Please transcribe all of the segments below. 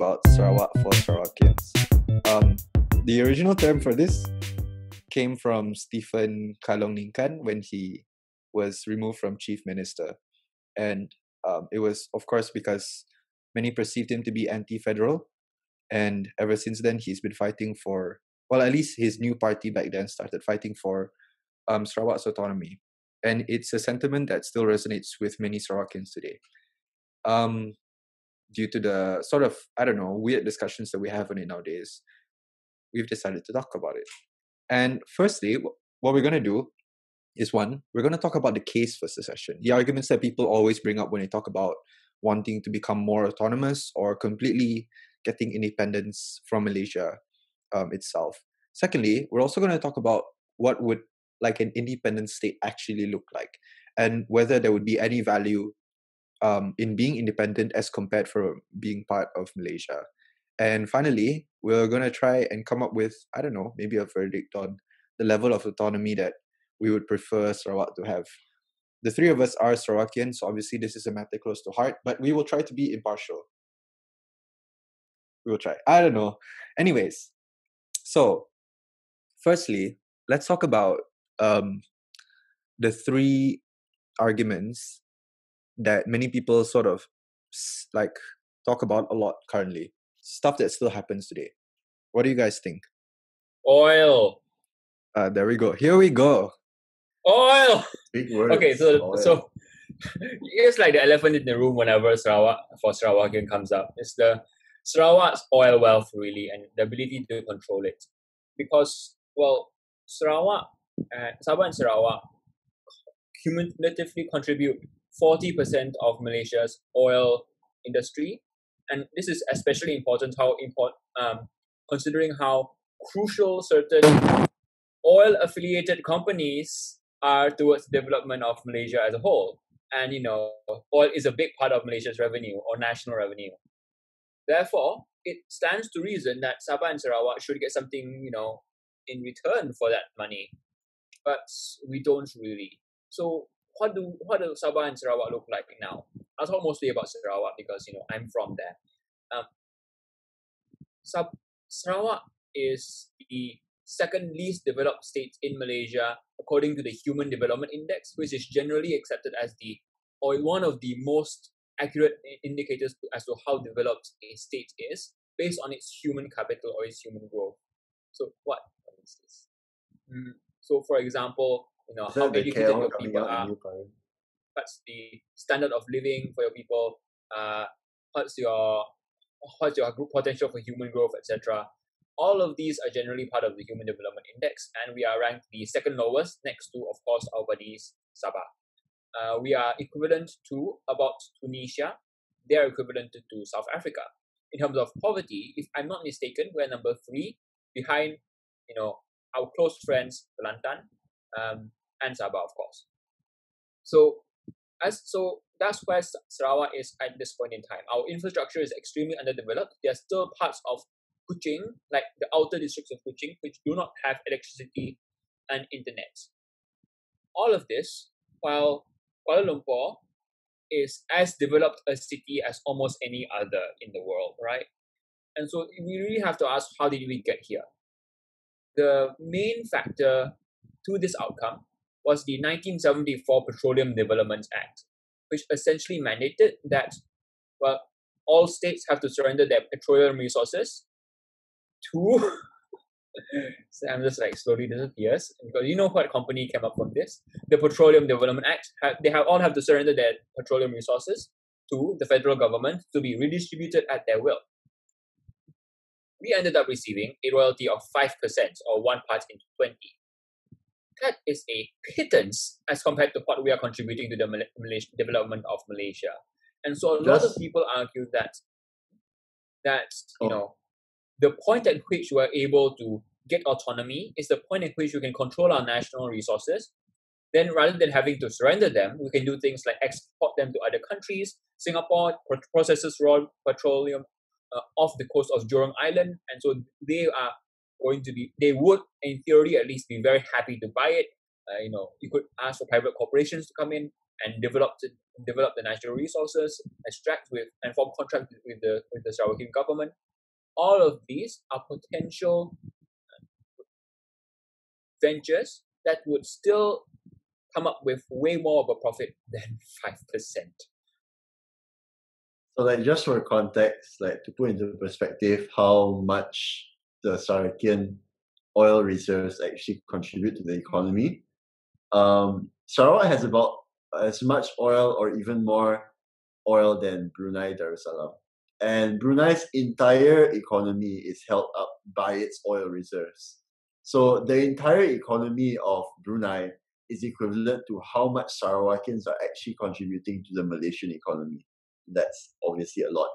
about Sarawak for Sarawakians. The original term for this came from Stephen Kalong Ningkan when he was removed from chief minister. And it was, of course, because many perceived him to be anti-federal. And ever since then, he's been fighting for, well, at least his new party back then started fighting for Sarawak's autonomy. And it's a sentiment that still resonates with many Sarawakians today. Due to the sort of, I don't know, weird discussions that we have on it nowadays, we've decided to talk about it. And firstly, what we're going to do is one, we're going to talk about the case for secession. The arguments that people always bring up when they talk about wanting to become more autonomous or completely getting independence from Malaysia itself. Secondly, we're also going to talk about what would like an independent state actually look like, and whether there would be any value in being independent as compared for being part of Malaysia. And finally, we're going to try and come up with, I don't know, maybe a verdict on the level of autonomy that we would prefer Sarawak to have. The three of us are Sarawakians, so obviously this is a matter close to heart, but we will try to be impartial. We will try. I don't know. Anyways, so firstly, let's talk about the three arguments that many people sort of like talk about a lot currently. Stuff that still happens today. What do you guys think? Oil. There we go. Here we go. Oil. Big words. Okay, so it's like the elephant in the room whenever Sarawakian comes up. It's the Sarawak's oil wealth really, and the ability to control it. Because, well, Sabah and Sarawak cumulatively contribute 40% of Malaysia's oil industry, and this is especially important considering how crucial certain oil-affiliated companies are towards the development of Malaysia as a whole. And oil is a big part of Malaysia's revenue or national revenue. Therefore, it stands to reason that Sabah and Sarawak should get something, in return for that money. But we don't really. So what do Sabah and Sarawak look like now? I'll talk mostly about Sarawak because I'm from there. Sarawak is the second least developed state in Malaysia according to the Human Development Index, which is generally accepted as one of the most accurate indicators as to how developed a state is based on its human capital or its human growth. So what is this? So for example, how educated your people are, what's the standard of living for your people, what's your group potential for human growth, etc. All of these are generally part of the Human Development Index, and we are ranked the second lowest next to, of course, our buddies Sabah. We are equivalent to about Tunisia. They are equivalent to South Africa. In terms of poverty, if I'm not mistaken, we're number 3 behind, our close friends, Kelantan, and Sabah, of course. So that's where Sarawak is at this point in time. Our infrastructure is extremely underdeveloped. There are still parts of Kuching, like the outer districts of Kuching, which do not have electricity and internet. All of this, while Kuala Lumpur is as developed a city as almost any other in the world, right? And so we really have to ask, how did we get here? The main factor to this outcome was the 1974 Petroleum Development Act, which essentially mandated that, all states have to surrender their petroleum resources to Sam just slowly disappears, because what company came up from this? The Petroleum Development Act. They all have to surrender their petroleum resources to the federal government to be redistributed at their will. We ended up receiving a royalty of 5% or 1 part into 20. That is a pittance as compared to what we are contributing to the development of Malaysia. And so a lot of people argue that the point at which we're able to get autonomy is the point at which we can control our national resources. Then rather than having to surrender them, we can do things like export them to other countries. Singapore processes raw petroleum off the coast of Jurong Island. And so they would, in theory at least, be very happy to buy it. You could ask for private corporations to come in and develop the natural resources, extract with and form contracts with the Sarawakian government. All of these are potential ventures that would still come up with way more of a profit than 5%. So, like, just for context, like, to put into perspective how much the Sarawakian oil reserves actually contribute to the economy, Sarawak has about as much oil or even more oil than Brunei Darussalam. And Brunei's entire economy is held up by its oil reserves. So the entire economy of Brunei is equivalent to how much Sarawakians are actually contributing to the Malaysian economy. That's obviously a lot.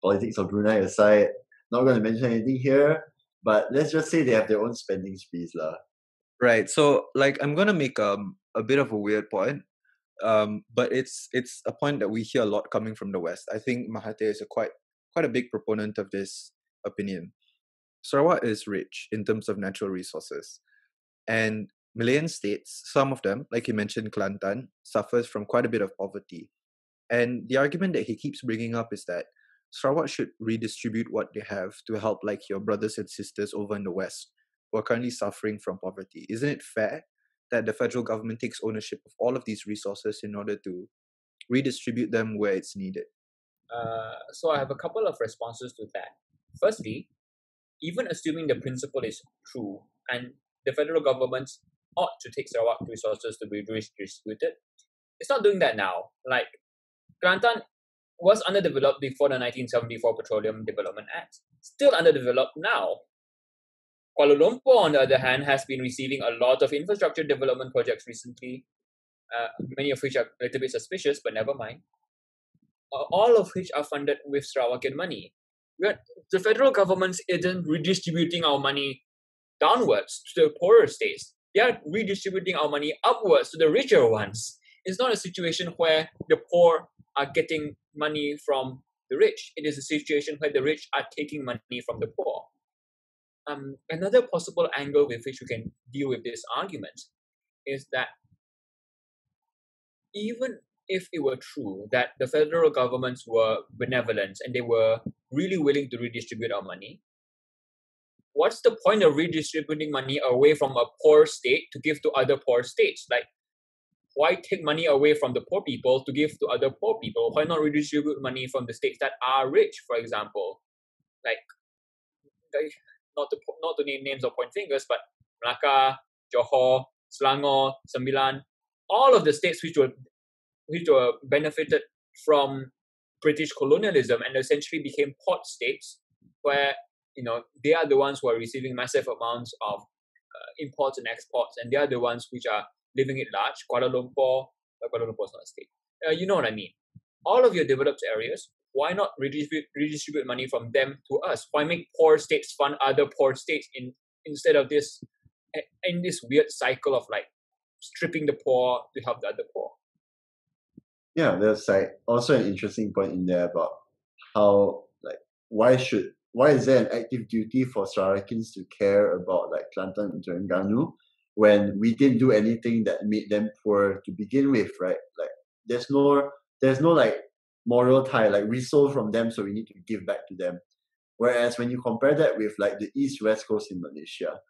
Politics of Brunei aside, not going to mention anything here, but let's just say they have their own spending sprees lah. Right. So, like, I'm gonna make a bit of a weird point, but it's a point that we hear a lot coming from the West. I think Mahathir is quite a big proponent of this opinion. Sarawak is rich in terms of natural resources, and Malayan states, some of them, like you mentioned, Kelantan, suffers from quite a bit of poverty. And the argument that he keeps bringing up is that Sarawak should redistribute what they have to help, like, your brothers and sisters over in the West who are currently suffering from poverty. Isn't it fair that the federal government takes ownership of all of these resources in order to redistribute them where it's needed? So I have a couple of responses to that. Firstly, even assuming the principle is true and the federal government ought to take Sarawak resources to be redistributed, it's not doing that now. Like, Kelantan was underdeveloped before the 1974 Petroleum Development Act, still underdeveloped now. Kuala Lumpur, on the other hand, has been receiving a lot of infrastructure development projects recently, many of which are a little bit suspicious, but never mind. All of which are funded with Sarawakian money. The federal government isn't redistributing our money downwards to the poorer states. They are redistributing our money upwards to the richer ones. It's not a situation where the poor are getting money from the rich. It is a situation where the rich are taking money from the poor. Another possible angle with which we can deal with this argument is that even if it were true that the federal governments were benevolent and they were really willing to redistribute our money, what's the point of redistributing money away from a poor state to give to other poor states? Like, why take money away from the poor people to give to other poor people? Why not redistribute money from the states that are rich, for example? Like, not to name names or point fingers, but Melaka, Johor, Selangor, Sembilan, all of the states which were benefited from British colonialism and essentially became port states, where they are the ones who are receiving massive amounts of imports and exports, and they are the ones which are living it large. Kuala Lumpur is not a state. You know what I mean? All of your developed areas, why not redistribute money from them to us? Why make poor states fund other poor states instead of this in this weird cycle of like stripping the poor to help the other poor? Yeah, there's like also an interesting point in there about how, like, why is there an active duty for Sarawakians to care about like Kelantan and Terengganu when we didn't do anything that made them poor to begin with, right? Like, there's no like moral tie, like we stole from them, so we need to give back to them. Whereas when you compare that with like the East-West coast in Malaysia,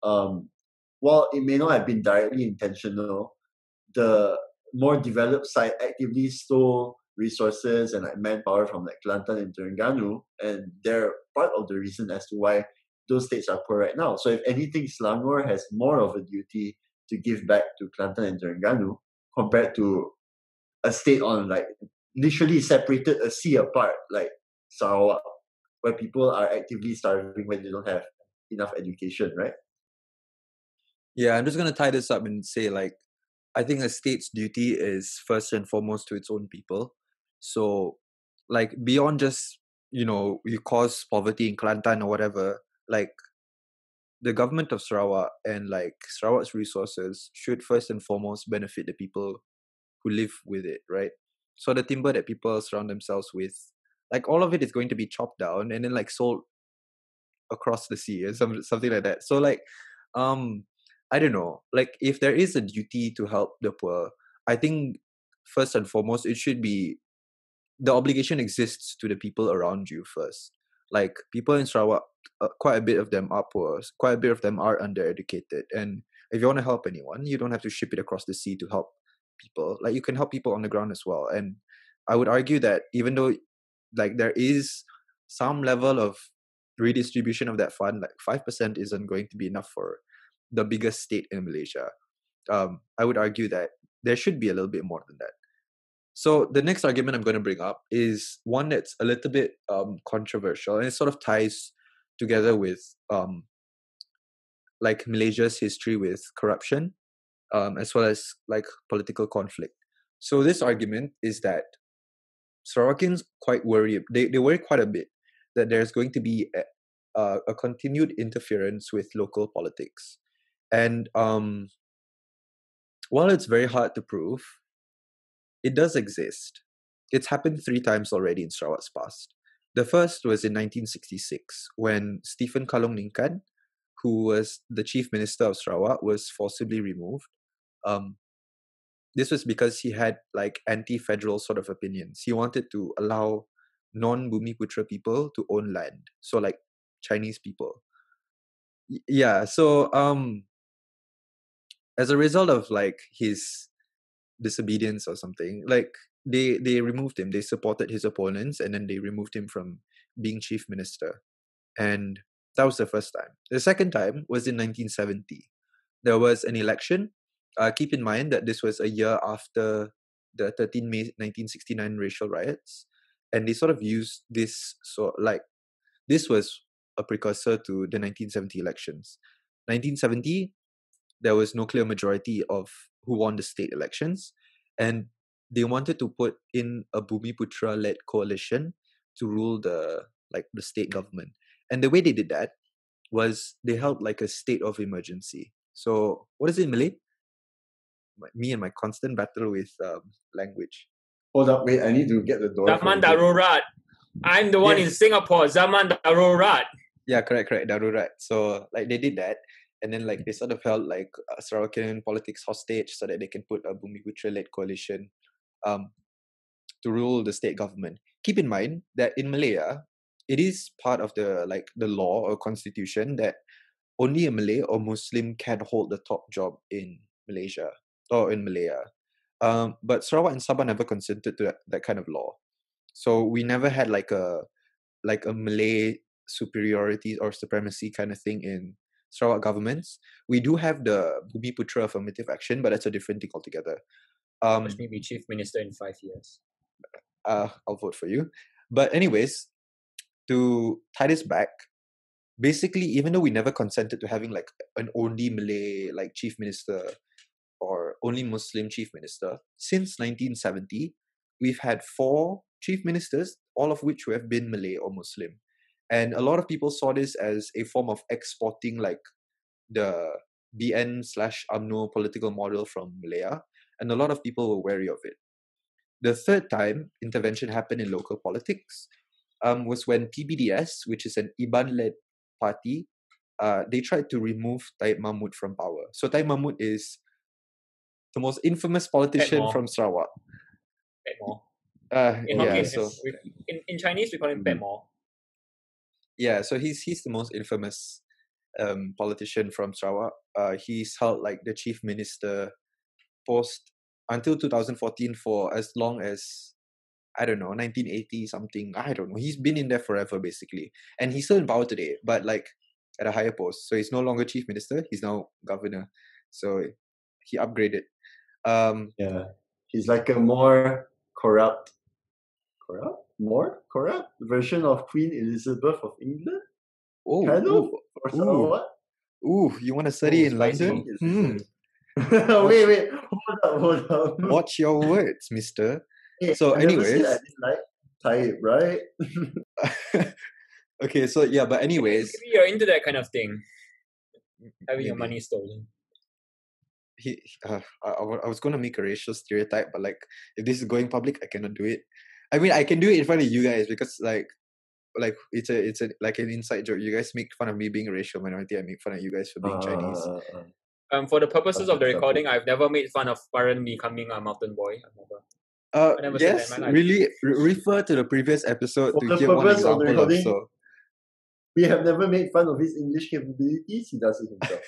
while it may not have been directly intentional, the more developed side actively stole resources and like manpower from like Kelantan and Terengganu, and they're part of the reason as to why those states are poor right now. So if anything, Selangor has more of a duty to give back to Kelantan and Terengganu compared to a state on like literally separated a sea apart, like Sarawak, where people are actively starving when they don't have enough education, right? Yeah, I'm just gonna tie this up and say, like, I think a state's duty is first and foremost to its own people. So, like, beyond just, you cause poverty in Kelantan or whatever, like, the government of Sarawak and, like, Sarawak's resources should first and foremost benefit the people who live with it, right? So the timber that people surround themselves with, like, all of it is going to be chopped down and then, like, sold across the sea or something like that. So, like, I don't know, like, if there is a duty to help the poor, I think first and foremost, it should be the obligation exists to the people around you first. Like people in Sarawak, quite a bit of them are poor, quite a bit of them are undereducated. And if you want to help anyone, you don't have to ship it across the sea to help people. Like you can help people on the ground as well. And I would argue that even though like there is some level of redistribution of that fund, like 5% isn't going to be enough for the biggest state in Malaysia. I would argue that there should be a little bit more than that. So the next argument I'm going to bring up is one that's a little bit controversial, and it sort of ties together with like Malaysia's history with corruption, as well as like political conflict. So this argument is that Sarawakians quite worry. They worry quite a bit that there's going to be a continued interference with local politics, and while it's very hard to prove, it does exist. It's happened 3 times already in Sarawak's past. The first was in 1966 when Stephen Kalong Ningkan, who was the chief minister of Sarawak, was forcibly removed. This was because he had like anti-federal sort of opinions. He wanted to allow non-Bumiputra people to own land, so like Chinese people. Yeah, so as a result of like his disobedience or something, like they removed him. They supported his opponents, and then they removed him from being chief minister. And that was the first time. The second time was in 1970. There was an election. Keep in mind that this was a year after the 13 May 1969 racial riots, and they sort of used this, so like this was a precursor to the 1970 elections. 1970, there was no clear majority of who won the state elections, and they wanted to put in a Bumiputra-led coalition to rule the state government. And the way they did that was they held like a state of emergency. So what is it in Malay? Me and my constant battle with language. Hold up, wait, I need to get the door. Zaman Darurat. I'm the one in Singapore. Zaman Darurat. Yeah, correct. Darurat. So like they did that, and then like they sort of held like Sarawakian politics hostage so that they can put a Bumiputra-led coalition to rule the state government. Keep in mind that in Malaya, it is part of the law or constitution that only a Malay or Muslim can hold the top job in Malaysia or in Malaya. But Sarawak and Sabah never consented to that kind of law. So we never had like a Malay superiority or supremacy kind of thing in Sarawak governments. We do have the Bumiputra affirmative action, but that's a different thing altogether. Watch me be chief minister in 5 years. I'll vote for you. But anyways, to tie this back, basically, even though we never consented to having like an only Malay like chief minister or only Muslim chief minister, since 1970, we've had 4 chief ministers, all of which have been Malay or Muslim. And a lot of people saw this as a form of exporting like the BN/UMNO political model from Malaya, and a lot of people were wary of it. The third time intervention happened in local politics was when PBDS, which is an IBAN-led party, they tried to remove Taib Mahmud from power. So Taib Mahmud is the most infamous politician from Sarawak. Pet Mo. In Hokkien, so in Chinese we call him Pet Mo. Yeah, so he's the most infamous politician from Sarawak. He's held like the chief minister post until 2014 for as long as, I don't know, 1980 something. I don't know. He's been in there forever basically, and he's still in power today, but like at a higher post. So he's no longer chief minister. He's now governor. So he upgraded. Yeah, he's like a more corrupt version of Queen Elizabeth of England. Oh, kind of. Or Sarawak. Ooh, you want to study in London? Wait, hold up. Watch your words, mister. Hey, so I anyways, never said I didn't like Taib, right? Okay, so yeah, but anyways, Maybe you're into that kind of thing, having your money stolen. I was going to make a racial stereotype, but like if this is going public, I cannot do it. I mean, I can do it in front of you guys because like it's a like an inside joke. You guys make fun of me being a racial minority. I make fun of you guys for being Chinese. For the purposes of the That's recording, I've never made fun of Paran becoming a mountain boy. I never said that Yes, in my life. really refer to the previous episode For to the hear one purpose of the example of recording, so. we have never made fun of his English capabilities. He does it himself.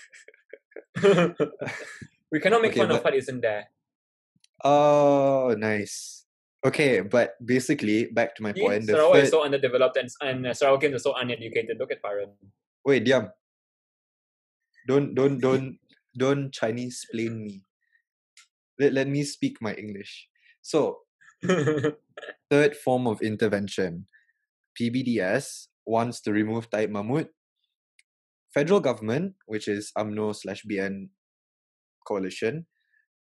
We cannot make Okay, fun of but- what isn't there. Oh, nice. Okay, but basically, back to my See, point. The Sarawak is third. so underdeveloped and Sarawakians are so uneducated. Look at Paran. Wait, diam. Don't Chinese plain me. Let me speak my English. So, third form of intervention, PBDS wants to remove Taib Mahmud. Federal government, which is UMNO/BN coalition,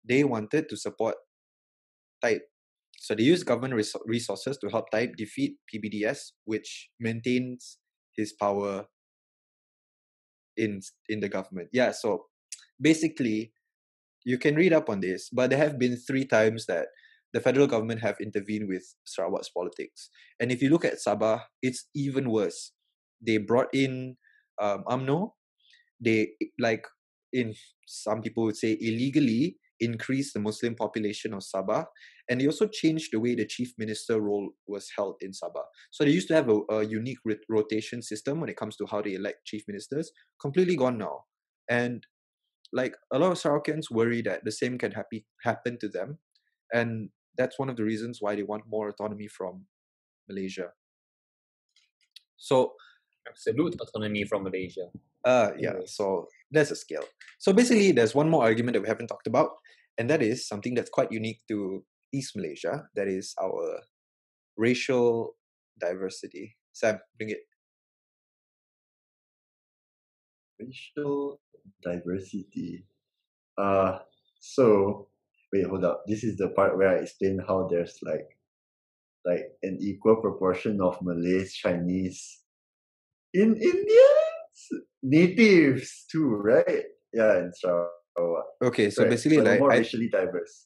they wanted to support Taib. So they used government resources to help Taib defeat PBDS, which maintains his power in the government. Yeah, so basically, you can read up on this, but there have been 3 times that the federal government have intervened with Sarawak's politics. And if you look at Sabah, it's even worse. They brought in UMNO. They, like, in some people would say, illegally increased the Muslim population of Sabah. And they also changed the way the chief minister role was held in Sabah. So they used to have a unique rotation system when it comes to how they elect chief ministers. Completely gone now. And like a lot of Sarawakians worry that the same can happen to them. And that's one of the reasons why they want more autonomy from Malaysia. So Absolute autonomy from Malaysia. yeah, Anyways. so there's a scale. So basically, there's one more argument that we haven't talked about, and that is something that's quite unique to East Malaysia. That is our racial diversity. Sam, bring it. Racial diversity. So wait, hold up. This is the part where I explain how there's like an equal proportion of Malays, Chinese, in Indians, natives too, right? Yeah, in Sarawak. Okay, so Right. basically, So we're like more racially diverse.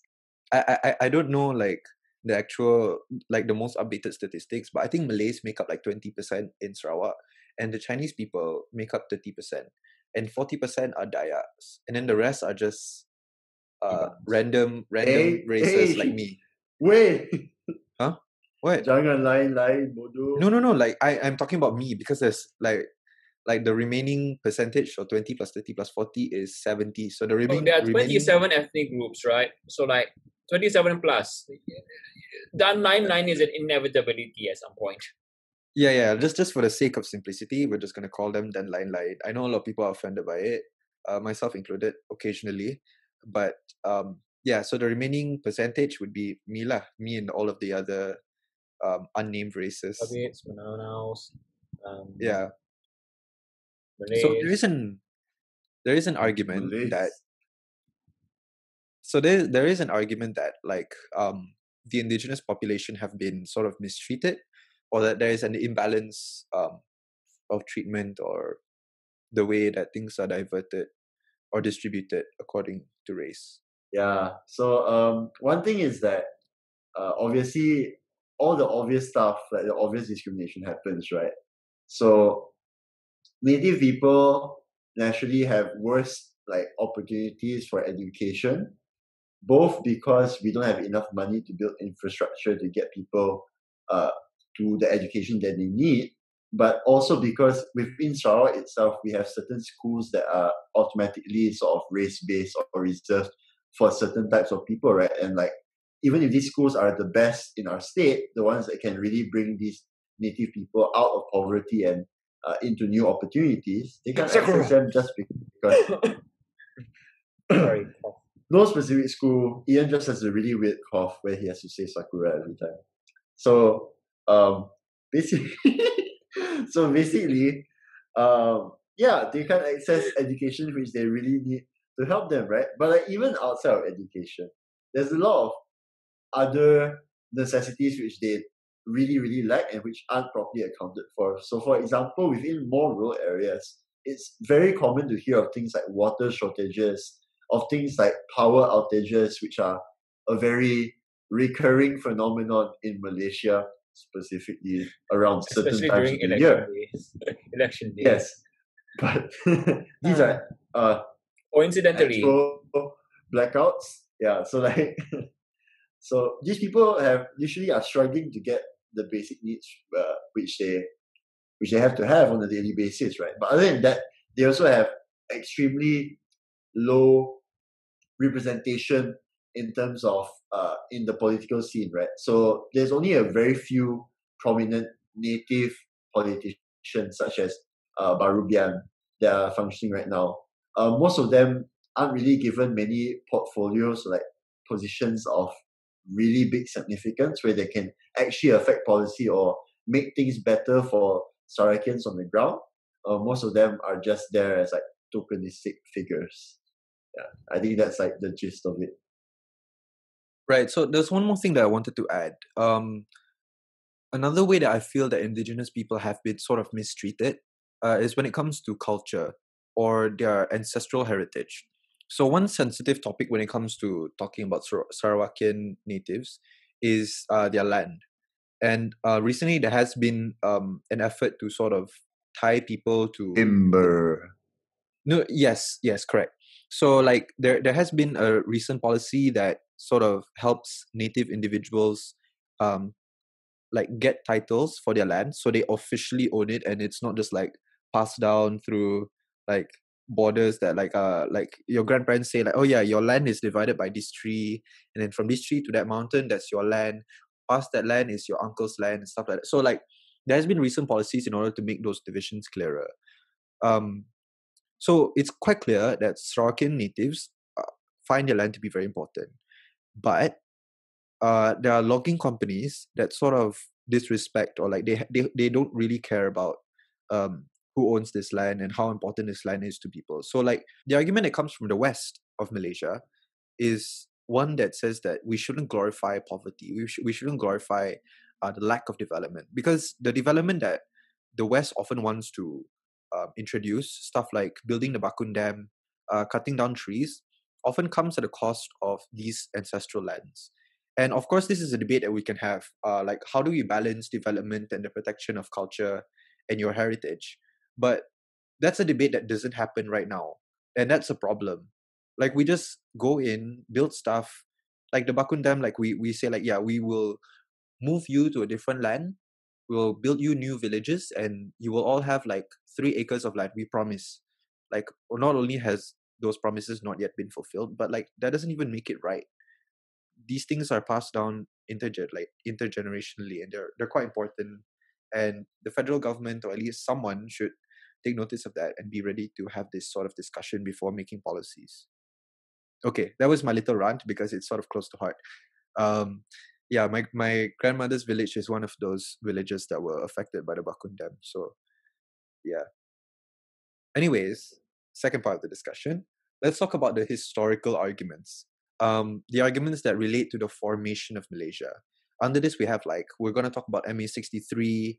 I don't know like the actual, like the most updated statistics, but I think Malays make up like 20% in Sarawak, and the Chinese people make up 30%, and 40% are Dayaks, and then the rest are just random Hey, races hey. like me. Wait, Huh? What? jangan lain-lain, bodoh. No. Like I'm talking about me, because there's like the remaining percentage, so 20 plus 30 plus 40 is 70. So the remaining There are 27 ethnic groups, right? So like 27 plus. That 9 is an inevitability at some point. Yeah. Just for the sake of simplicity, we're just gonna call them Dan Lain. I know a lot of people are offended by it, myself included, occasionally. But yeah, so the remaining percentage would be me lah, me and all of the other unnamed races. Habits, Manaus, Yeah. Malays. So there is an argument Malays. that there is an argument that like the indigenous population have been sort of mistreated, or that there is an imbalance of treatment, or the way that things are diverted or distributed according to race. Yeah. So one thing is that obviously all the obvious stuff, like the obvious discrimination happens, right? So native people naturally have worse like opportunities for education, both because we don't have enough money to build infrastructure to get people to the education that they need, but also because within Sarawak itself, we have certain schools that are automatically sort of race-based or reserved for certain types of people, right? And like, even if these schools are the best in our state, the ones that can really bring these native people out of poverty and into new opportunities, they can't access them just because Sorry. no specific school. Ian just has a really weird cough where he has to say Sakura every time. So basically, yeah, they can't access education which they really need to help them, right? But like even outside of education, there's a lot of other necessities which they really, really lack and which aren't properly accounted for. So for example, within more rural areas, it's very common to hear of things like water shortages, of things like power outages, which are a very recurring phenomenon in Malaysia, specifically around certain Especially times during of the election year. days. Election days. Yes, but these are Coincidentally, expo blackouts. Yeah, so like, so these people usually are struggling to get the basic needs, which they have to have on a daily basis, right? But other than that, they also have extremely low representation in terms of in the political scene, right? So there's only a very few prominent native politicians, such as Barubian, that are functioning right now. Most of them aren't really given many portfolios, like positions of really big significance, where they can actually affect policy or make things better for Sarawakians on the ground. Most of them are just there as like tokenistic figures. Yeah, I think that's like the gist of it. Right. So there's one more thing that I wanted to add. Another way that I feel that indigenous people have been sort of mistreated is when it comes to culture or their ancestral heritage. So one sensitive topic when it comes to talking about Sarawakian natives is their land. And recently there has been an effort to sort of tie people to Timber. No, yes, correct. So like there has been a recent policy that sort of helps native individuals um like get titles for their land, so they officially own it, and it's not just like passed down through like borders that like your grandparents say like, oh yeah, your land is divided by this tree, and then from this tree to that mountain, that's your land. Past that land is your uncle's land and stuff like that. So like there has been recent policies in order to make those divisions clearer. Um, so it's quite clear that Sarawakian natives find their land to be very important, but there are logging companies that sort of disrespect, or like they don't really care about who owns this land and how important this land is to people. So like the argument that comes from the west of Malaysia is one that says that we shouldn't glorify poverty. We shouldn't glorify the lack of development, because the development that the West often wants to introduce, stuff like building the Bakun Dam, cutting down trees, often comes at the cost of these ancestral lands. And of course, this is a debate that we can have. Like, how do we balance development and the protection of culture and your heritage? But that's a debate that doesn't happen right now, and that's a problem. Like, we just go in, build stuff, like the Bakun Dam. Like we say, like, yeah, we will move you to a different land. We'll build you new villages, and you will all have like 3 acres of land. We promise. Like, not only has those promises not yet been fulfilled, but like that doesn't even make it right. These things are passed down intergenerationally, and they're quite important. And the federal government, or at least someone, should take notice of that and be ready to have this sort of discussion before making policies. Okay, that was my little rant because it's sort of close to heart. Yeah, my grandmother's village is one of those villages that were affected by the Bakun Dam. So yeah. Anyways, second part of the discussion, let's talk about the historical arguments. The arguments that relate to the formation of Malaysia. Under this, we have like, we're going to talk about MA 63,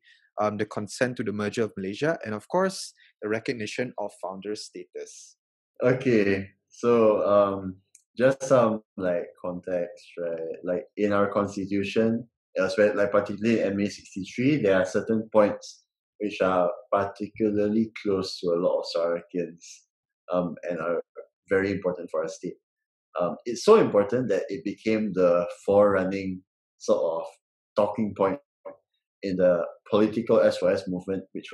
the consent to the merger of Malaysia, and of course, the recognition of founder status. Okay, so just some like context, right? Like in our constitution, elsewhere, like particularly in MA 63, there are certain points which are particularly close to a lot of Sarawakians, and are very important for our state. It's so important that it became the forerunning sort of talking point in the political S4S movement, which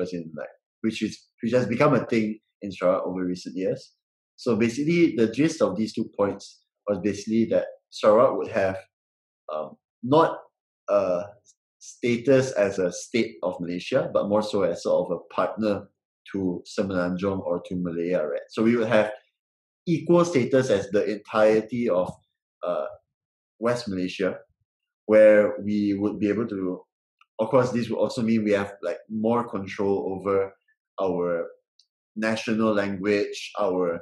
has become a thing in Sarawak over recent years. So basically, the gist of these 2 points was basically that Sarawak would have not a status as a state of Malaysia, but more so as sort of a partner to Semenanjung or to Malaya, right? So we would have equal status as the entirety of West Malaysia, where we would be able to, of course, this would also mean we have like more control over our national language, our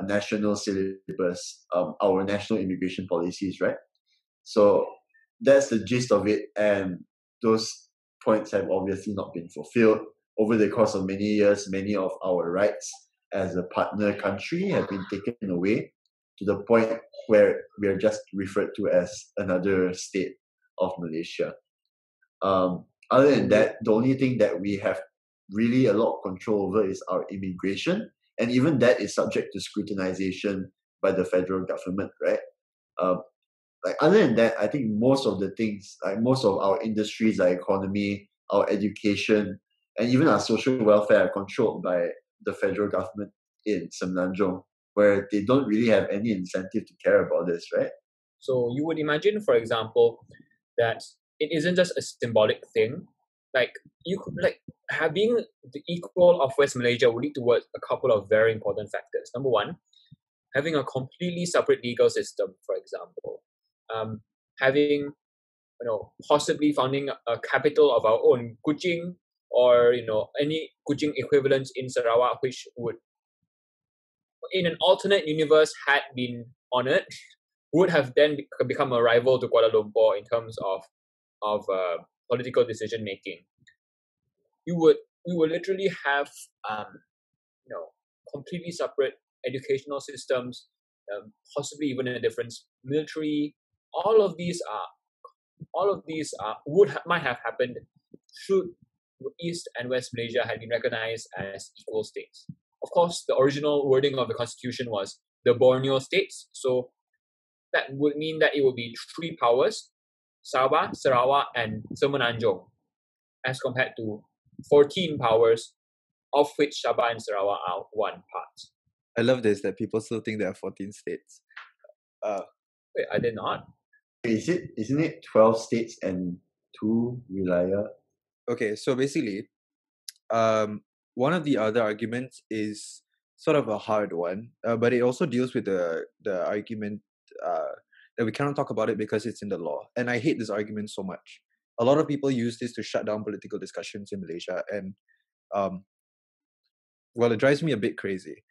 national syllabus, our national immigration policies, right? So that's the gist of it, and those points have obviously not been fulfilled. Over the course of many years, many of our rights as a partner country have been taken away to the point where we are just referred to as another state of Malaysia. Other than that, the only thing that we have really a lot of control over is our immigration and even that is subject to scrutinization by the federal government, right? Like other than that, I think most of the things, like most of our industries, our economy, our education, and even our social welfare are controlled by the federal government in Semenanjung, where they don't really have any incentive to care about this, right? So you would imagine, for example, that it isn't just a symbolic thing. Like you could having the equal of West Malaysia would lead towards a couple of very important factors. Number one, having a completely separate legal system, for example, having possibly founding a capital of our own, Kuching, or any Kuching equivalents in Sarawak, which would, in an alternate universe, had been honored, would have then become a rival to Kuala Lumpur in terms of political decision making. We would literally have completely separate educational systems, possibly even a different military. All of these might have happened should East and West Malaysia had been recognized as equal states. Of course, the original wording of the constitution was the Borneo states, so that would mean that it would be 3 powers: Sabah, Sarawak, and Semenanjung, as compared to 14 powers, of which Sabah and Sarawak are one part. I love this, that people still think there are 14 states. Wait, are they not? Isn't it 12 states and 2 wilayah? Okay, so basically, one of the other arguments is sort of a hard one, but it also deals with the argument that we cannot talk about it because it's in the law. And I hate this argument so much. A lot of people use this to shut down political discussions in Malaysia, and well, it drives me a bit crazy.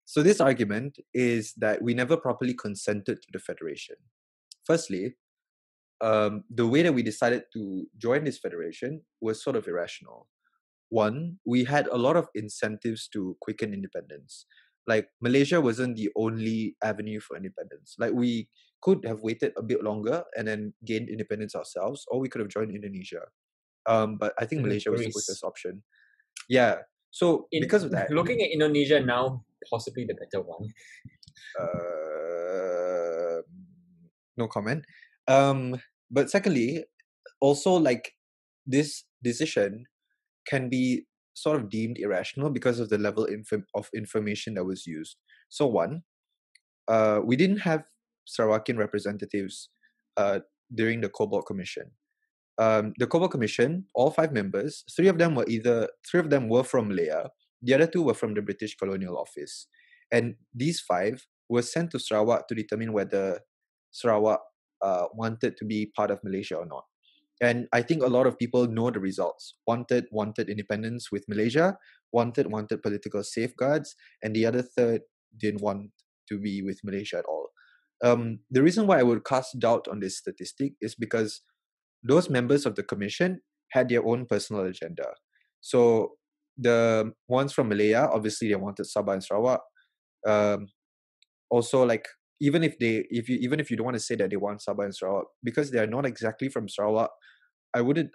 So this argument is that we never properly consented to the federation. Firstly, the way that we decided to join this federation was sort of irrational. One, we had a lot of incentives to quicken independence. Like, Malaysia wasn't the only avenue for independence. Like, we could have waited a bit longer and then gained independence ourselves, or we could have joined Indonesia. But I think Malaysia was the quickest option. Yeah. So because of that, looking at Indonesia now, possibly the better one. No comment. But secondly, also, like, this decision can be sort of deemed irrational because of the level of information that was used. So one, we didn't have Sarawakian representatives during the Cobalt Commission. The Cobalt Commission, all 5 members, 3 of them were from Malaya, the other 2 were from the British Colonial Office. And these 5 were sent to Sarawak to determine whether Sarawak wanted to be part of Malaysia or not. And I think a lot of people know the results. Wanted independence with Malaysia, wanted political safeguards, and the other third didn't want to be with Malaysia at all. The reason why I would cast doubt on this statistic is because those members of the commission had their own personal agenda. So the ones from Malaya, obviously they wanted Sabah and Sarawak. Also, like, even if you don't want to say that they want Sabah and Sarawak, because they are not exactly from Sarawak, I wouldn't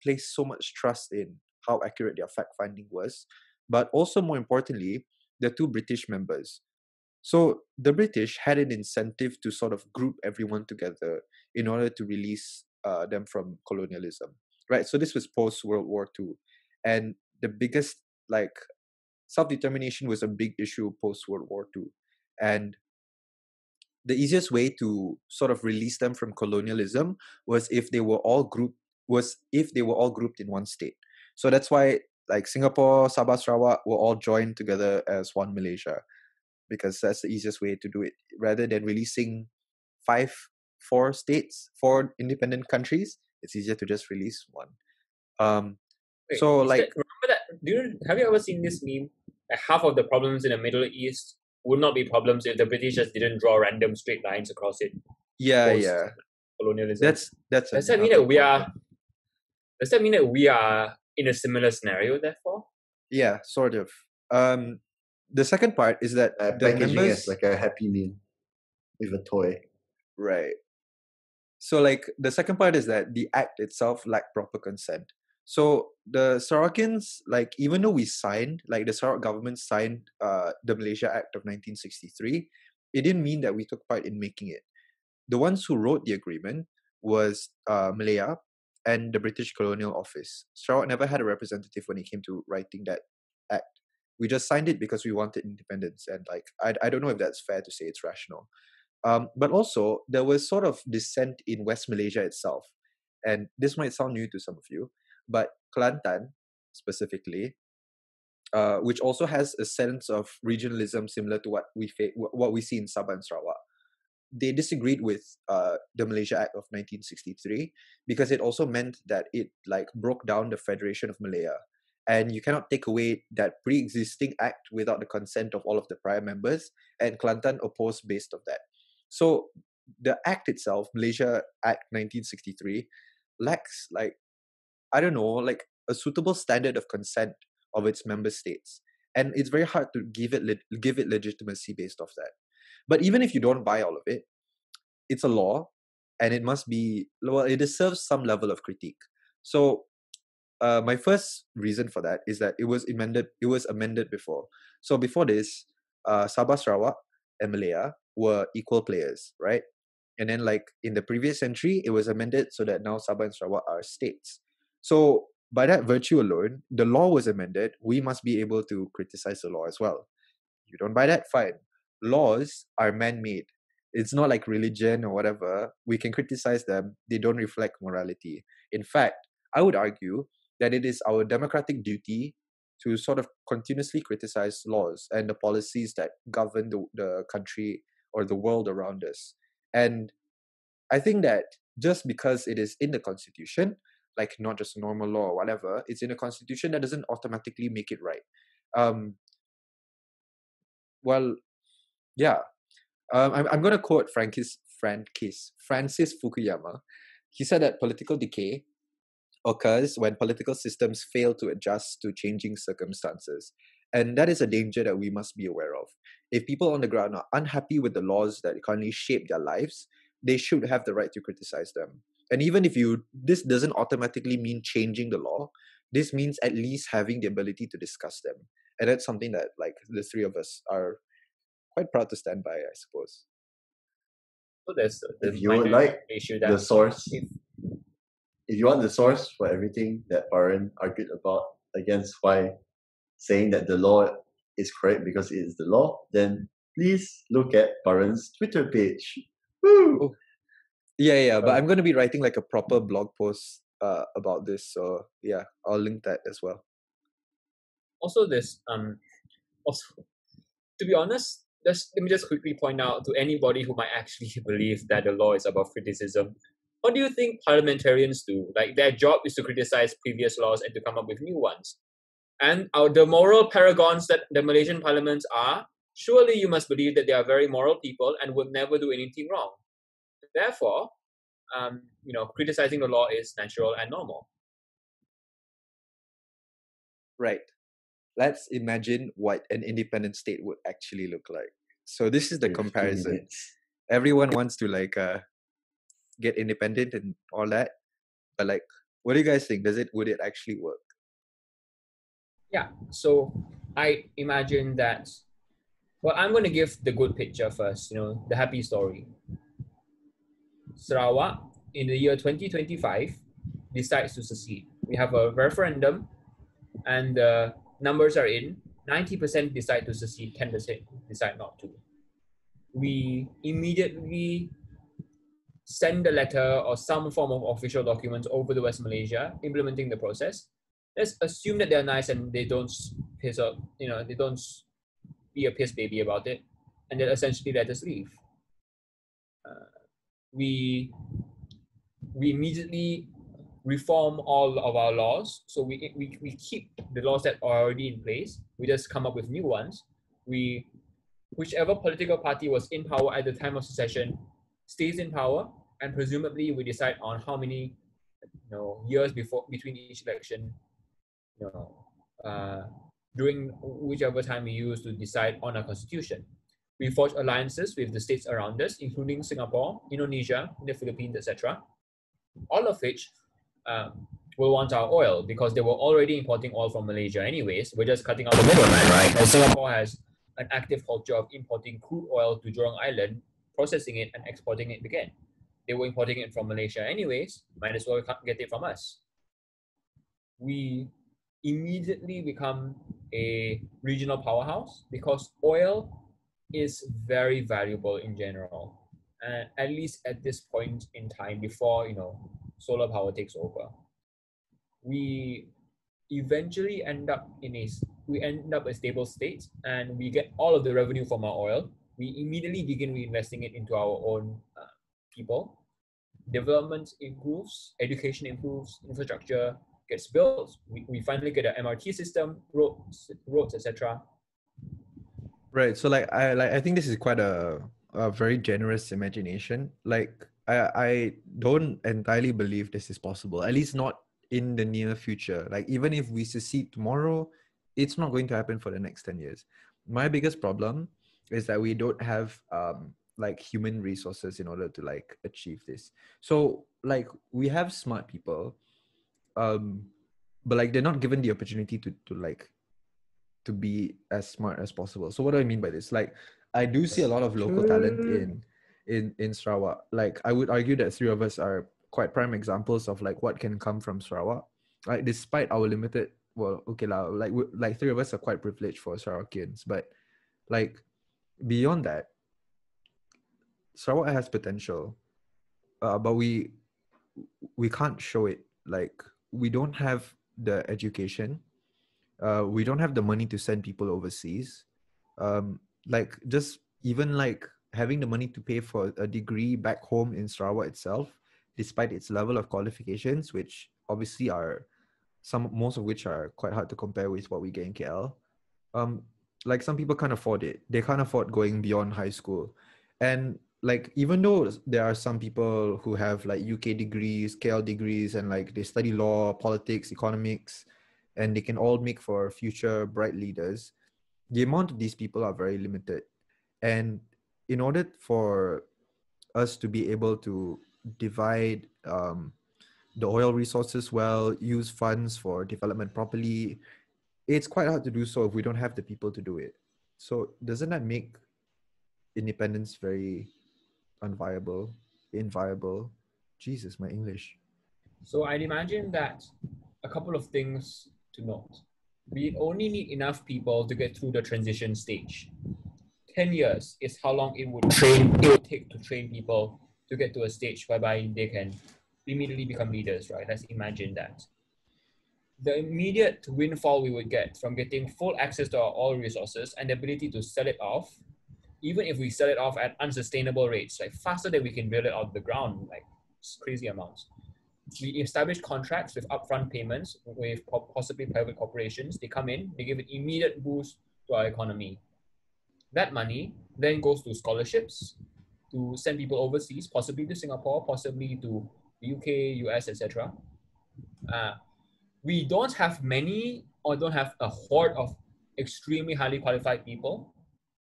place so much trust in how accurate their fact finding was. But also, more importantly, the 2 British members. So the British had an incentive to sort of group everyone together in order to release them from colonialism, right? So this was post World War II, and the biggest, like, self-determination was a big issue post World War II, and the easiest way to sort of release them from colonialism was if they were all grouped in one state. So that's why, like, Singapore, Sabah, Sarawak were all joined together as one Malaysia, because that's the easiest way to do it, rather than releasing 4 states, 4 independent countries. It's easier to just release one. Wait, so like, remember that? Have you ever seen this meme? Like, half of the problems in the Middle East would not be problems if the British just didn't draw random straight lines across it. yeah, Colonialism. that's Does that mean that we are in a similar scenario, therefore? Yeah, sort of. The second part is that the packaging members, as like a Happy Meal with a toy. right? So, like, the second part is that the act itself lacked proper consent. So the Sarawakians, like, even though we signed, like the Sarawak government signed the Malaysia Act of 1963, it didn't mean that we took part in making it. The ones who wrote the agreement was Malaya and the British Colonial Office. Sarawak never had a representative when it came to writing that act. We just signed it because we wanted independence, and like I don't know if that's fair to say it's rational. But also there was sort of dissent in West Malaysia itself, and this might sound new to some of you, but Kelantan specifically, which also has a sense of regionalism similar to what we see in Sabah and Sarawak. They disagreed with the Malaysia Act of 1963 because it also meant that it like broke down the Federation of Malaya, and you cannot take away that pre-existing act without the consent of all of the prior members, and Kelantan opposed based of that. So the act itself, Malaysia Act 1963, lacks like, I don't know, like a suitable standard of consent of its member states, and it's very hard to give it legitimacy based off that. But even if you don't buy all of it, it's a law, and it must be, well, it deserves some level of critique. So my first reason for that is that it was amended before. So before this, Sabah, Sarawak, and Malaya were equal players, right? And then like in the previous century, it was amended so that now Sabah and Sarawak are states. So by that virtue alone, the law was amended. We must be able to criticize the law as well. You don't buy that? Fine. Laws are man-made. It's not like religion or whatever. We can criticize them. They don't reflect morality. In fact, I would argue that it is our democratic duty to sort of continuously criticize laws and the policies that govern the country or the world around us. And I think that just because it is in the constitution, like not just a normal law or whatever, it's in the constitution, that doesn't automatically make it right. Well, yeah. I'm going to quote Francis Fukuyama. He said that political decay occurs when political systems fail to adjust to changing circumstances. And that is a danger that we must be aware of. If people on the ground are unhappy with the laws that currently shape their lives, they should have the right to criticize them. And even if this doesn't automatically mean changing the law, this means at least having the ability to discuss them. And that's something that like the three of us are quite proud to stand by, I suppose. So there's the If you would like issue the that source, if you want the source for everything that Paran argued about against why saying that the law is correct because it is the law, then please look at Paran's Twitter page. Woo! Oh. Yeah, but I'm going to be writing like a proper blog post about this, so yeah, I'll link that as well. also this also, to be honest, let me just quickly point out to anybody who might actually believe that the law is above criticism. What do you think parliamentarians do? Like, their job is to criticize previous laws and to come up with new ones. And the moral paragons that the Malaysian parliaments are, surely you must believe that they are very moral people and would never do anything wrong. Therefore, criticizing the law is natural and normal. Right. Let's imagine what an independent state would actually look like. So this is the comparison. Everyone wants to like get independent and all that, but like, what do you guys think? Would it actually work? Yeah, so I imagine that, well, I'm going to give the good picture first, the happy story. Sarawak, in the year 2025, decides to secede. We have a referendum, and the numbers are in. 90% decide to secede, 10% decide not to. We immediately send a letter or some form of official documents over to West Malaysia implementing the process. Let's assume that they're nice and they don't piss up, they don't be a piss baby about it, and then essentially let us leave. We immediately reform all of our laws. So we keep the laws that are already in place. We just come up with new ones. Whichever political party was in power at the time of secession stays in power, and presumably we decide on how many years between each election, during whichever time we use to decide on our constitution. We forge alliances with the states around us, including Singapore, Indonesia, the Philippines, etc. All of which will want our oil because they were already importing oil from Malaysia anyways. We're just cutting out the middleman, right? And Singapore has an active culture of importing crude oil to Jurong Island, processing it and exporting it again. They were importing it from Malaysia anyways, might as well get it from us. We immediately become a regional powerhouse because oil is very valuable in general, at least at this point in time before solar power takes over. We eventually end up a stable state, and we get all of the revenue from our oil. We immediately begin reinvesting it into our own people. Development improves, education improves, infrastructure gets built. We finally get an MRT system, roads, etc. Right. So I think this is quite a very generous imagination. Like I don't entirely believe this is possible, at least not in the near future. Like even if we secede tomorrow, it's not going to happen for the next 10 years. My biggest problem is that we don't have like human resources in order to like achieve this. So like we have smart people, but like they're not given the opportunity to be as smart as possible. So what do I mean by this? Like I do see a lot of local talent in Sarawak. Like I would argue that three of us are quite prime examples of like what can come from Sarawak. Like despite our limited, well, okay lah, like three of us are quite privileged for Sarawakians, but like beyond that, Sarawak has potential, but we can't show it. Like we don't have the education, we don't have the money to send people overseas. Like just even like having the money to pay for a degree back home in Sarawak itself, despite its level of qualifications, which obviously are most of which are quite hard to compare with what we get in KL. Like some people can't afford it. They can't afford going beyond high school. And like even though there are some people who have like UK degrees, KL degrees, and like they study law, politics, economics, and they can all make for future bright leaders, the amount of these people are very limited. And in order for us to be able to divide the oil resources well, use funds for development properly, it's quite hard to do so if we don't have the people to do it. So doesn't that make independence very inviable? Jesus, my English. So I'd imagine that a couple of things to note. We only need enough people to get through the transition stage. 10 years is how long it would take to train people to get to a stage whereby they can immediately become leaders, right? Let's imagine that. The immediate windfall we would get from getting full access to our oil resources and the ability to sell it off, even if we sell it off at unsustainable rates, like faster than we can build it out of the ground, like crazy amounts. We establish contracts with upfront payments with possibly private corporations. They come in, they give an immediate boost to our economy. That money then goes to scholarships to send people overseas, possibly to Singapore, possibly to the UK, US, etc. We don't have many or don't have a horde of extremely highly qualified people,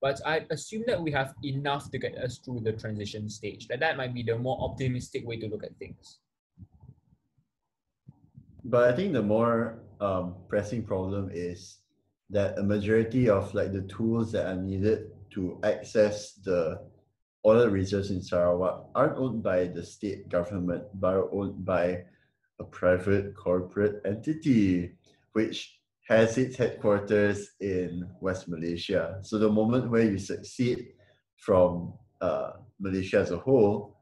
but I assume that we have enough to get us through the transition stage. That might be the more optimistic way to look at things. But I think the more pressing problem is that a majority of like the tools that are needed to access the oil reserves in Sarawak aren't owned by the state government, but are owned by a private corporate entity, which has its headquarters in West Malaysia. So the moment where you secede from Malaysia as a whole,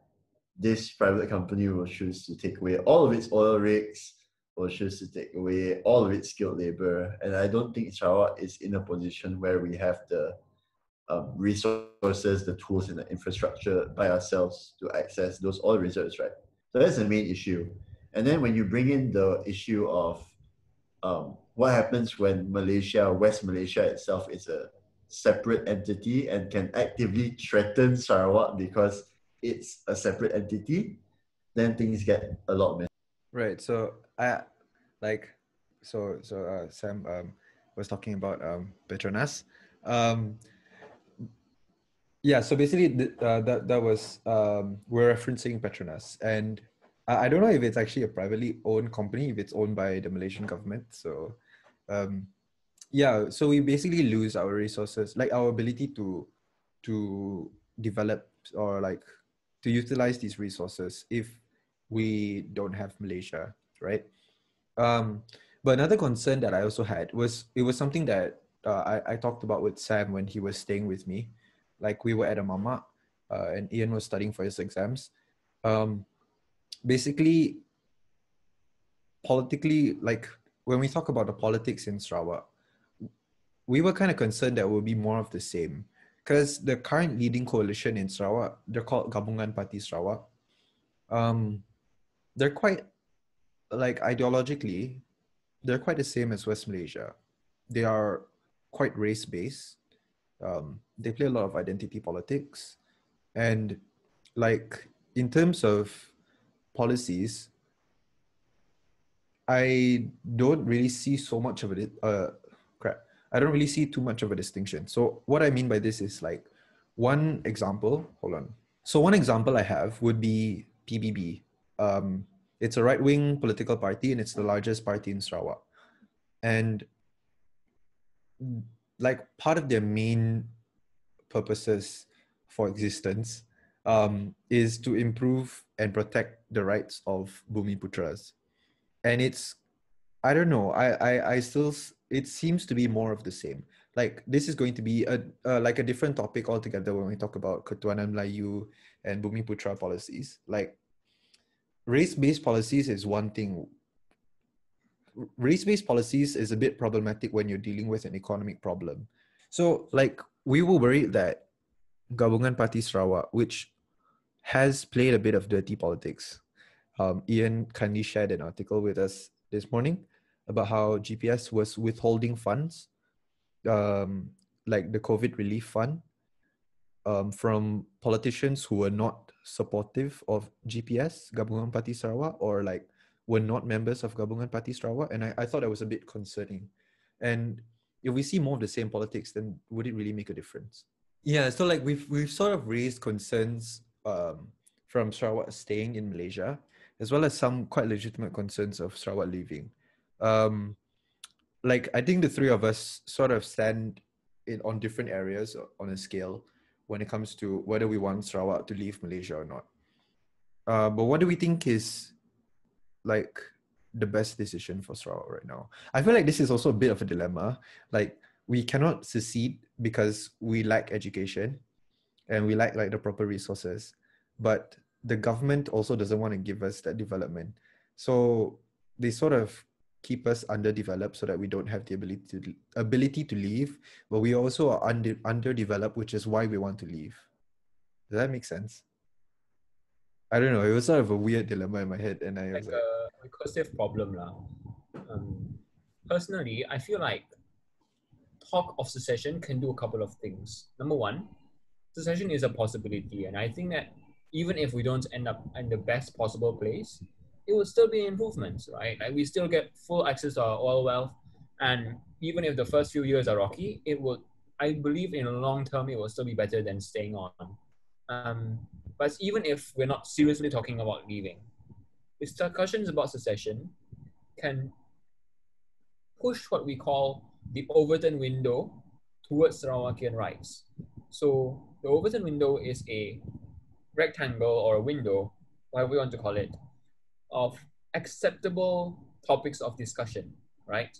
this private company will choose to take away all of its oil rigs, will choose to take away all of its skilled labor. And I don't think Sarawak is in a position where we have the resources, the tools, and the infrastructure by ourselves to access those oil reserves, right? So that's the main issue. And then when you bring in the issue of what happens when Malaysia, West Malaysia itself is a separate entity and can actively threaten Sarawak because it's a separate entity, then things get a lot messy. Right. So Sam was talking about Petronas. Yeah. So basically, that was we're referencing Petronas, and I don't know if it's actually a privately owned company, if it's owned by the Malaysian government. So, yeah, so we basically lose our resources, like our ability to develop or like to utilize these resources if we don't have Malaysia, right? Um, but another concern that I also had was it was something that I talked about with Sam when he was staying with me. Like we were at a mama, and Ian was studying for his exams. Um, Basically, politically, like when we talk about the politics in Sarawak, we were kind of concerned that it would be more of the same. Because the current leading coalition in Sarawak, they're called Gabungan Parti Sarawak. Um, they're quite like ideologically, they're quite the same as West Malaysia. They are quite race based. They play a lot of identity politics, and like in terms of policies, I don't really see so much of it. Crap. I don't really see too much of a distinction. So what I mean by this is like one example. Hold on. So one example I have would be PBB. It's a right-wing political party and it's the largest party in Sarawak. And like part of their main purposes for existence is to improve and protect the rights of Bumi Putras. And it's I don't know. I still it seems to be more of the same. Like this is going to be a like a different topic altogether when we talk about Ketuanan Melayu and Bumi Putra policies. Like race-based policies is one thing. Race-based policies is a bit problematic when you're dealing with an economic problem. So like we were worried that Gabungan Parti Sarawak, which has played a bit of dirty politics. Ian kindly shared an article with us this morning about how GPS was withholding funds, like the COVID relief fund, from politicians who were not supportive of GPS, Gabungan Parti Sarawak, or like were not members of Gabungan Parti Sarawak. And I thought that was a bit concerning. And if we see more of the same politics, then would it really make a difference? Yeah, so like we've sort of raised concerns from Sarawak staying in Malaysia, as well as some quite legitimate concerns of Sarawak leaving. Like I think the three of us sort of stand in on different areas on a scale when it comes to whether we want Sarawak to leave Malaysia or not. But what do we think is like the best decision for Sarawak right now? I feel like this is also a bit of a dilemma. Like we cannot secede because we lack education and we lack like the proper resources, but the government also doesn't want to give us that development. So they sort of keep us underdeveloped so that we don't have the ability to leave, but we also are underdeveloped, which is why we want to leave. Does that make sense? I don't know. It was sort of a weird dilemma in my head, and I was like a recursive problem now. Personally, I feel like talk of secession can do a couple of things. Number one, secession is a possibility, and I think that even if we don't end up in the best possible place, it will still be improvements, right? Like we still get full access to our oil wealth, and even if the first few years are rocky, it will. I believe in the long term, it will still be better than staying on. But even if we're not seriously talking about leaving, discussions about secession can push what we call the Overton window towards Sarawakian rights. So the Overton window is a rectangle or a window, whatever we want to call it, of acceptable topics of discussion, right?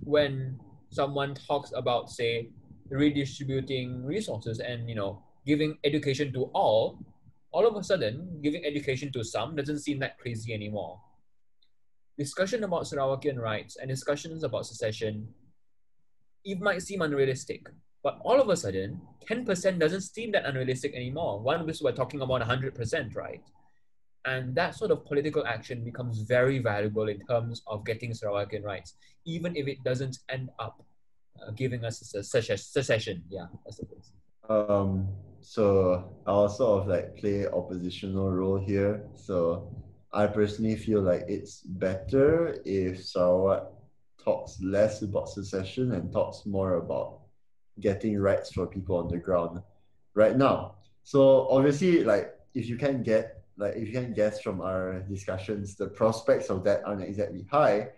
When someone talks about, say, redistributing resources and, giving education to all of a sudden, giving education to some doesn't seem that crazy anymore. Discussion about Sarawakian rights and discussions about secession, it might seem unrealistic, but all of a sudden, 10% doesn't seem that unrealistic anymore. One we're talking about 100%, right? And that sort of political action becomes very valuable in terms of getting Sarawakian rights, even if it doesn't end up giving us a secession. Yeah, I suppose. So I'll sort of like play oppositional role here. So I personally feel like it's better if Sarawak talks less about secession and talks more about getting rights for people on the ground right now. So obviously, like if you can get like if you can guess from our discussions, the prospects of that aren't exactly high,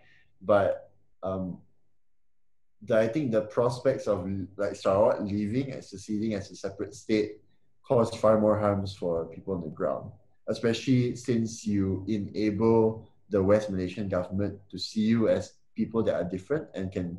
but I think the prospects of like Sarawak leaving and seceding as a separate state cause far more harms for people on the ground, especially since you enable the West Malaysian government to see you as people that are different and can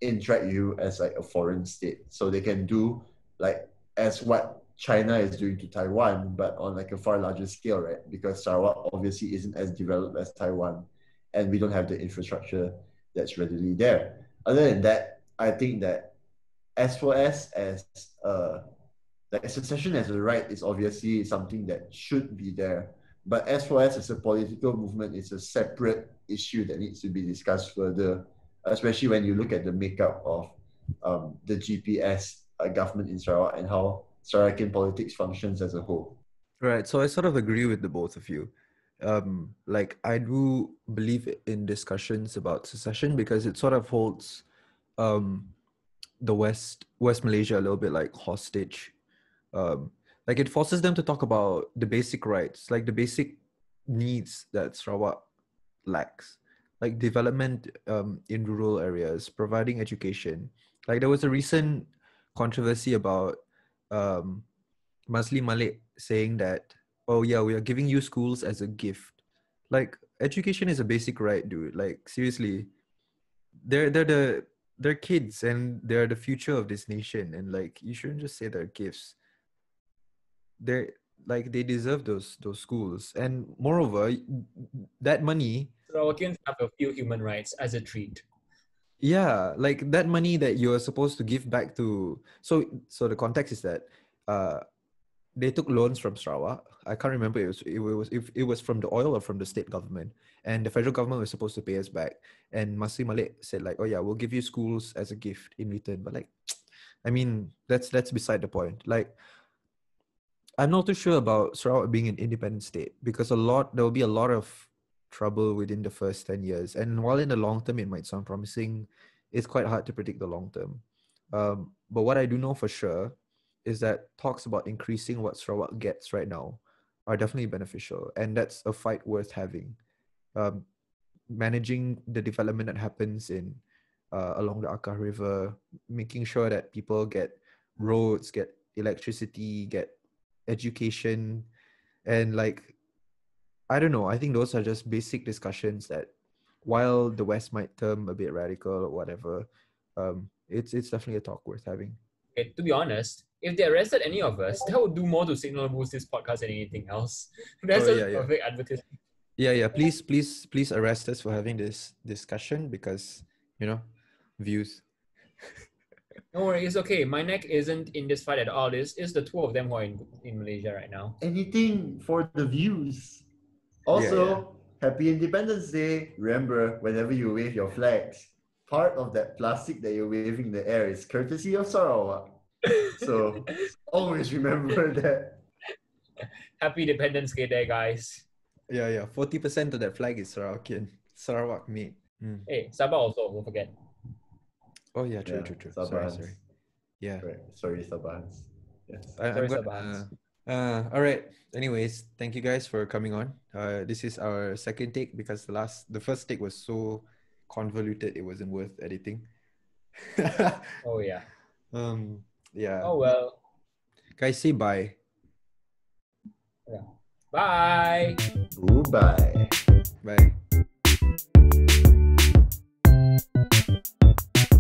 interact you as like a foreign state. So they can do like as what China is doing to Taiwan, but on like a far larger scale, right? Because Sarawak obviously isn't as developed as Taiwan, and we don't have the infrastructure that's readily there. Other than that, I think that as for us as like secession as a right is obviously something that should be there. But as for us as a political movement, it's a separate issue that needs to be discussed further, especially when you look at the makeup of the GPS government in Sarawak and how Sarawakian politics functions as a whole. Right. So I sort of agree with the both of you. Like I do believe in discussions about secession because it sort of holds the West Malaysia a little bit like hostage. Like it forces them to talk about the basic rights, like the basic needs that Sarawak lacks, like development in rural areas, providing education. Like there was a recent controversy about Masli Malik saying that, oh yeah, we are giving you schools as a gift. Like education is a basic right, dude. Like seriously, they're kids and they're the future of this nation, and like you shouldn't just say they're gifts. They're like they deserve those schools, and moreover, that money. Sarawakians have a few human rights as a treat. Yeah, like that money that you're supposed to give back to. So the context is that they took loans from Sarawak. I can't remember if it was from the oil or from the state government, and the federal government was supposed to pay us back. And Masri Malik said like, oh yeah, we'll give you schools as a gift in return. But like, I mean, that's beside the point. Like, I'm not too sure about Sarawak being an independent state because there will be a lot of trouble within the first 10 years. And while in the long term, it might sound promising, it's quite hard to predict the long term. But what I do know for sure is that talks about increasing what Sarawak gets right now are definitely beneficial. And that's a fight worth having. Managing the development that happens in along the Akar River, making sure that people get roads, get electricity, get education, and like, I don't know, I think those are just basic discussions that while the West might term a bit radical or whatever, it's definitely a talk worth having. Okay, to be honest, if they arrested any of us, that would do more to signal boost this podcast than anything else. That's a perfect advertisement. Yeah. Please arrest us for having this discussion because, views. Don't worry, it's okay. My neck isn't in this fight at all. It's the two of them who are in Malaysia right now. Anything for the views. Also, Happy Independence Day. Remember, whenever you wave your flags, part of that plastic that you're waving in the air is courtesy of Sarawak. So always remember that. Happy Independence Day there, guys. Yeah. 40% of that flag is Sarawak made. Hey, Sabah also, don't forget. Oh yeah, true. Sorry. Yeah. Right. Sorry, Sabahans. Yes. Sabahans. All right. Anyways, thank you guys for coming on. This is our second take because the first take was so convoluted it wasn't worth editing. Oh yeah. Yeah. Oh well. Guys, say bye. Yeah. Bye. Goodbye. Bye.